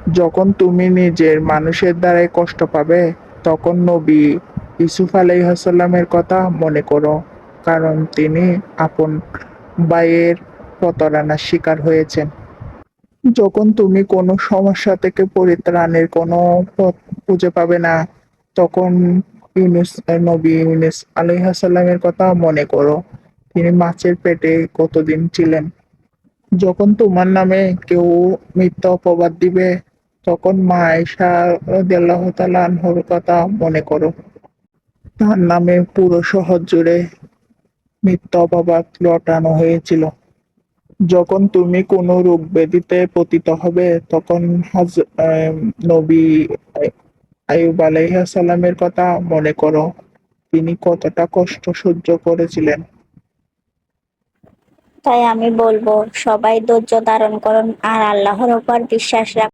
যখন তুমি নিজের মানুষের দ্বারাই কষ্ট পাবে, তখন নবী ইউসুফ আলাইহিসসালামের কথা মনে করো, কারণ তিনি আপন ভাইয়ের প্রতারণার শিকার হয়েছেন। যখন তুমি কোনো সমস্যা থেকে পরিত্রাণের কোনো পথ খুঁজে পাবে না, তখন নবী ইউনুস আলাইহিসসালামের কথা মনে করো। তিনি মাছের পেটে কতদিন ছিলেন। যখন তোমার নামে কেউ মিথ্যা অপবাদ দিবে, তখন মা আয়েশা রাদিয়াল্লাহু তাআলা আনহার কথা মনে করো। তার নামে পুরো শহর জুড়ে মিথ্যা অপবাদ রটানো হয়েছিল। যখন তুমি কোনো রোগ ব্যাধিতে পতিত হবে, তখন নবী আইয়ুব আলাইহিস সালামের কথা মনে করো। তিনি কতটা কষ্ট সহ্য করেছিলেন। তাই আমি বলবো, সবাই ধৈর্য ধারণ করুন আর আল্লাহর উপর বিশ্বাস রাখুন।